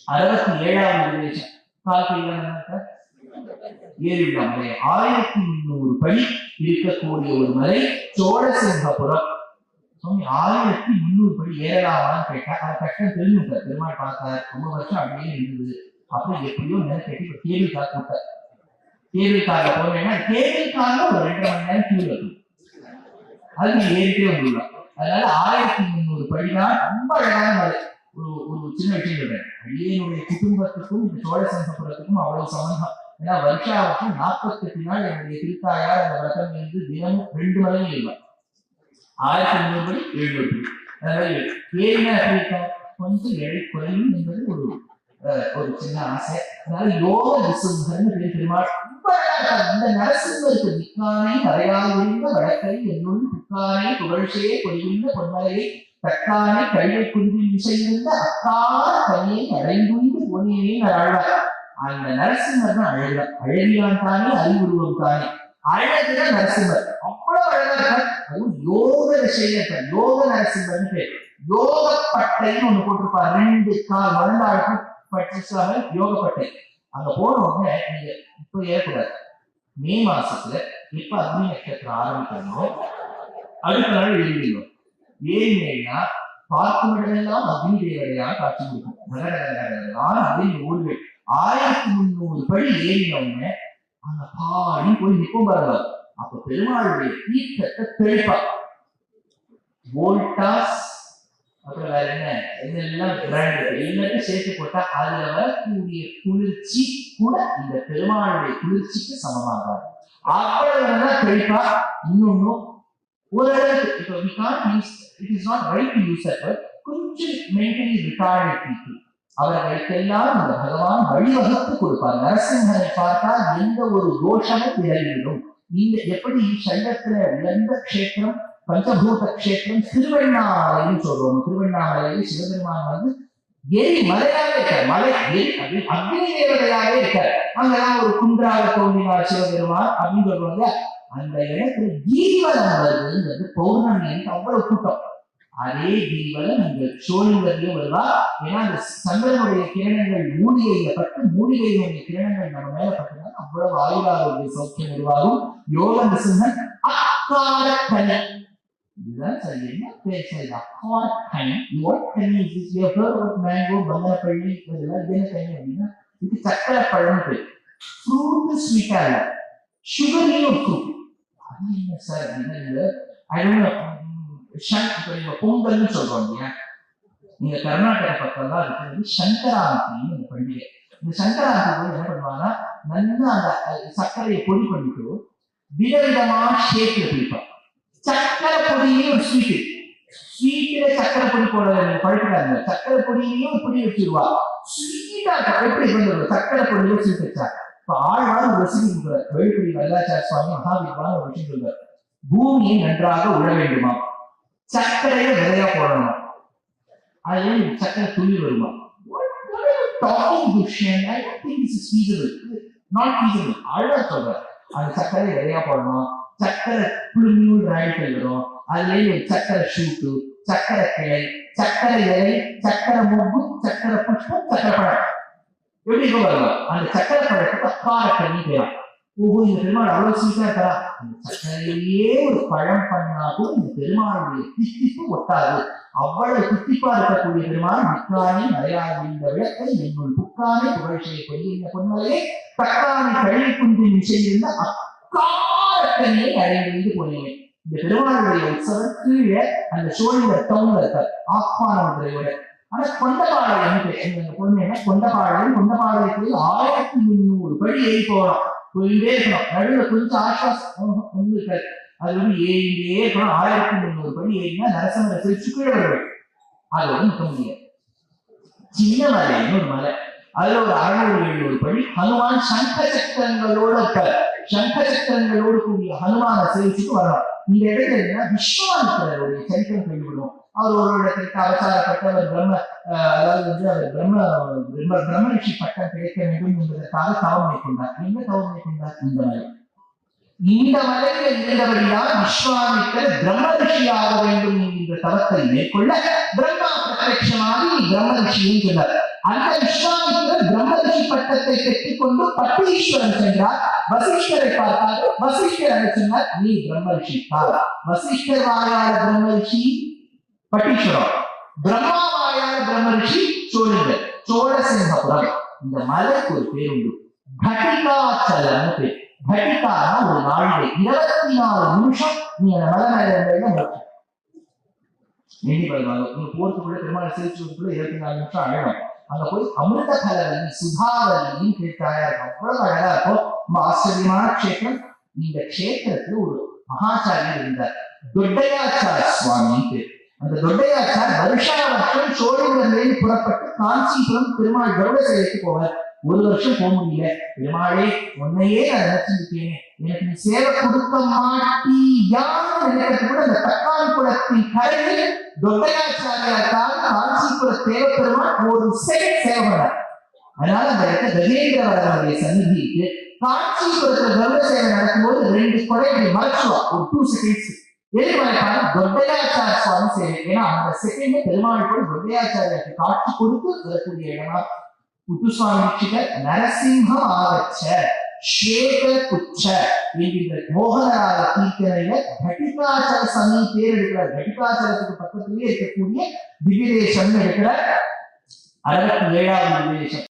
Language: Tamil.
67வது உபதேசம் கால்பையில ஏறிவிடும் மலை 1300 படி இருக்கக்கூடிய ஒரு மலை சோழசிங்கபுரம். சுவாமி 1300 படி ஏறலாமான்னு கேட்டா அது கஷ்டம் தெரிஞ்சுட்டார். பெருமாள் பார்த்தார், ரொம்ப வருஷம் அப்படியே இருந்தது. அப்புறம் எப்படியோ நேரம் கேட்டு இப்ப கேபிள் கார் கொடுத்தார். கேபிள் கார்ல போனேன்னா கேபிள் கார்ல ஒரு 2.5 மணி நேரம் கியூ இருக்கும், அது நீங்க ஏறிட்டே வந்துடலாம். அதனால 1300 படிதான் ரொம்ப அழகான மலை. ஒரு சின்ன விஷயம் சொல்றேன், அடியனுடைய குடும்பத்துக்கும் இந்த சோழசிங்கபுரத்துக்கும் அவ்வளவு சம்பந்தம். ஏன்னா வருஷம் 48 நாள் என்னுடைய திருத்தாயார் அந்த விரதம் இருந்து தினமும் 2 மலையும் எழுவார். 1300 படி 700 படி. அதாவது ஏறினா கொஞ்சம் எடை குறையும் என்பது ஒரு சின்ன ஆசை. அதனால யோக விசுவன்னு பெருமாள் இந்த நரசிம்மருக்கு மிக்கானை நிறையாக இருந்த வழக்கை என்னுள் புக்கானை புகழ்ச்சியை பொழிந்த பொன்மலையை தக்கானை கல்வை குருவின் இசையிருந்த அக்கார கனியை அடைந்துண்டு பொன்னியை அழகார். அந்த நரசிம்மர் தான் அழகியான் தானே அறிவுருவம் தானே அழகுதான் நரசிம்மர். அவ்வளவு அழகா இருக்கார். அதுவும் யோக விஷயம் யோக நரசிம்மர்னு பேர். யோக பட்டைன்னு ஒண்ணு போட்டிருப்பார், 2 கால் வளர்ந்தாளுக்கு பட்டிச்சாக யோகப்பட்டை. அங்க போன உடனே நீங்க இப்ப ஏற்படாது, மே மாசத்துல இப்ப அக்னி நட்சத்திரம் ஆரம்பிக்கணும், அடுத்த நாள் எழுதிடும். ஏன்னா பார்க்கும் இடமெல்லாம் அக்னி தேவதையாக காட்சி கொடுக்கும். அப்படின்னு ஊர்கள் 1300 படி ஏறினவுடனே அந்த பாடி போய் நிற்கும் பாருங்க. அப்ப பெருமாளுடைய தீர்த்தத்தை தெளிப்பா வோல்டாஸ், அப்புறம் வேற என்னெல்லாம் பிராண்ட் எல்லாத்தையும் சேர்த்து போட்டா அதுல வரக்கூடிய குளிர்ச்சி கூட இந்த பெருமாளுடைய குளிர்ச்சிக்கு சமமாகாது. அவ்வளவுதான் தெளிப்பா. இன்னொன்னும் ஓரளவுக்கு இப்போ we can't use, it is not right to use that word, கொஞ்சம் மென்டலி ரிட்டார்டட் பீப்புள் அவர்களுக்கெல்லாம் இந்த பகவான் வழிவகுத்து கொடுப்பார். நரசிம்மனை பார்த்தால் எந்த ஒரு தோஷமும் விலகிவிடும். நீங்க எப்படி சைவத்துல உயர்ந்த கஷேத்திரம் பஞ்சபூத கஷேத்திரம் திருவண்ணாமலைன்னு சொல்றோம். திருவண்ணாமலையில் சிவபெருமான் எரி மலையாவே இருக்கார், மலை எரி அப்படி அக்னி தேவதையாவே இருக்கார். அங்கெல்லாம் ஒரு குன்றாக தோன்றினார் சிவபெருமான் அப்படின்னு சொல்றாங்க. அந்த இடத்துல கீவலம் வருதுங்கிறது பௌர்ணமி அவ்வளவு கூட்டம். அதே கீவலம் இந்த சோழிவரியும் வருவா. ஏன்னா அந்த சந்திரனுடைய கிரணங்கள் மூலிகையில பட்டு மூலிகையினுடைய கிரணங்கள் நம்ம மேல பட்டுதான் அவ்வளவு ஆயுளாரோக்கிய சௌக்கியம் உருவாகும். யோக நிசிம்மன் அக்கார கனி, இதுதான் சரி. என்ன பேசுறது அக்கார கனி? வாட் கனி is this? You have heard about mango, Banganapalli, இதெல்லாம் என்ன கனி அப்படின்னா இது சக்கரை பழம் பேர். ஃப்ரூட் ஸ்வீட்டா இல்ல, சுகர்லயும் ஒரு ஃப்ரூட். அது என்ன சார் அப்படின்னா பொங்கல்னு சொல்றோம் இல்லையா, நீங்க கர்நாடக பக்கம் தான் இருக்கிறது சங்கராந்தின்னு இந்த பண்டிகை. இந்த சங்கராந்தி போய் என்ன பண்ணுவாங்கன்னா நல்லா அந்த சர்க்கரையை பொடி பண்ணிட்டு விதவிதமா ஷேப்ல பிடிப்பாங்க. சக்கரை பொடியிலேயே ஒரு ஸ்வீட்டு, ஸ்வீட்ல சக்கரை பொடி போட பழக்கிறாங்க. சக்கரை பொடியிலையும் பொடி வச்சிருவா, ஸ்வீட்டா எப்படி கொண்டு சக்கரை பொடியில ஸ்வீட் வச்சா. இப்ப ஆழ்வார் ஒரு ரெசிபி கொடுக்குறார். வேலுக்குடி வரதாச்சார சுவாமி மகாவித்வான் ஒரு விஷயம் சொல்றார். பூமியை நன்றாக உழ வேண்டுமா, சர்க்கரையை விதையா போடணும், அதுல சக்கரை துணி வருமா. ஆழ்வார் சொல்றார் அந்த சர்க்கரை விதையா போடணும், சக்கரை புழுமியூல் ராயல்கள் வரும், அதுலயே சக்கரை ஷூட்டு, சக்கரை கிளை, சக்கரை இலை, சக்கரை முப்பு, சக்கரை புஷ்பம், சக்கரை பழம், எப்படி வருவோம். அந்த சக்கரை பழத்துக்கு அக்கார கண்ணி பேரும். இந்த பெருமாள் அவ்வளவு சீட்டா இருக்கா, அந்த சக்கரையிலேயே ஒரு பழம் பண்ணா கூட இந்த பெருமாளுடைய தித்திப்பு ஒட்டாது. அவ்வளவு தித்திப்பா இருக்கக்கூடிய பெருமாள் மிக்கானே மலையாள இந்த விளக்கை என்னுள் புக்கானே புகழ்ச்சியை கொள்கின்ற பொன்மலையை தக்கானை கழி குன்றின் செய்திருந்த அக்காரக்கனியை அடைந்து போனேன். இந்த பெருமாளுடைய உற்சவம் கீழே அந்த சோழிவர் டவுன்ல இருக்கார், ஆத்மானோட. ஆனா கொண்டபாளையம் பொண்ணு கொண்டபாளையம், கொண்டபாளையத்தில் 1300 படி ஏறி போகலாம், போயிட்டே இருக்கணும். நடுவில் கொஞ்சம் ஆஸ்வாசம் ஒன்று இருக்காது, அது ஏறிண்டே இருக்கணும். 1300 படி ஏறினா நரசிம்மரை சிரிச்சு கீழே வருவேன். அது நிற்க முடியாது. சின்ன மலைன்னு ஒரு மலை, அதுல ஒரு 600-700 படி ஹனுமான் சங்க சக்கரங்களோட இருக்கார். சங்க சக்கரங்களோடு கூடிய ஹனுமான சிரிச்சுட்டு வரணும். இந்த இடத்துல விஸ்வாமித்திரருடைய சரித்திரம் கேள்விப்படுவோம். அவர் ஒரு இடத்திற்கு அவசாரப்பட்டவர் பிரம்ம, அதாவது அவர் பிரம்ம ரிஷி பட்டம் கிடைக்க வேண்டும் என்பதற்காக தவம் மேற்கொண்டார். என்ன தவம் மேற்கொண்டார்? இந்த மலை. இந்த மலையில இருந்தபடிதான் விஸ்வாமித்திரர் பிரம்ம ரிஷியாக வேண்டும் என்கின்ற தவத்தை மேற்கொள்ள பிரம்மா பிரத்யட்சமாகி பிரம்ம ரிஷியும் சொன்னார். அந்த விஸ்வாமித்திர பட்டத்தை பெற்றுக்கொண்டு பட்டீஸ்வரன் சென்றார். வசிஷ்டரை பார்த்தார். வசிஷ்டர் என்ன சொன்னார்? நீ பிரம்மரிஷி. வசிஷ்டர் வாயால பிரம்மரிஷி பட்டீஸ்வரம், பிரம்மா வாயால பிரம்மரிஷி சோழர்கள், சோழசிங்கபுரம். இந்த மலைக்கு ஒரு பேர் உண்டு, கட்டிகாச்சலம் பேர். கட்டிகானா ஒரு நாளிலே 24 நிமிஷம் நீ அந்த மலை மேல நீங்க போறதுக்குள்ள பெருமாள் சேர்த்துக்குள்ள 24 நிமிஷம் அழகும். அங்க போய் அமிர்த கலவரி சுதாவலின்னு கேட்டாயா அவ்வளவு அழகா இருக்கும். ரொம்ப ஆச்சரியமான கஷேத்திரம். இந்த கஷேத்திரத்துல ஒரு மகாச்சாரியர் இருந்தார், தொட்டையாச்சார சுவாமி. அந்த தொட்டையாச்சார் வருஷா வருஷம் சோழர்லேருந்து புறப்பட்டு காஞ்சிபுரம் பெருமாள் கருட சேவைக்கு போவார். ஒரு வருஷம் போக முடியல. பெருமாளே உன்னையே நான் நினைச்சிருக்கேன், எனக்கு நீ சேவை கொடுக்க மாட்டியான்னு நினைக்கிறது கூட அந்த தக்கான் குளத்தின் கரையில் தொட்டையாச்சாரியால் காஞ்சிபுர தேவ பெருமாள் ஒரு செகண்ட் சேவை பண்ணார். அதனால அந்த இடத்துல கஜேந்திரவரனுடைய சந்நிதிக்கு காஞ்சிபுரத்துல கருட சேவை நடக்கும்போது 2 கொடை மறைச்சுவா ஒரு 2 செகண்ட்ஸ். எதிர்மறைக்கான தொட்டையாச்சார சுவாமி சேவை. ஏன்னா அந்த செகண்ட் பெருமாள் கூட தொட்டையாச்சாரியாருக்கு காட்சி கொடுத்து வரக்கூடிய இடமா. முத்துசுவாமி நரசிம்ஹம் ஆகச்ச ஸ்வேத குச்ச என்கின்ற மோகனராக கீர்த்தனையில கட்டிகாச்சல சமீ பேர் இருக்கிற கட்டிகாச்சலத்துக்கு பக்கத்திலேயே இருக்கக்கூடிய திவ்யதேசம் இருக்கிற 67வது திவ்யதேசம்.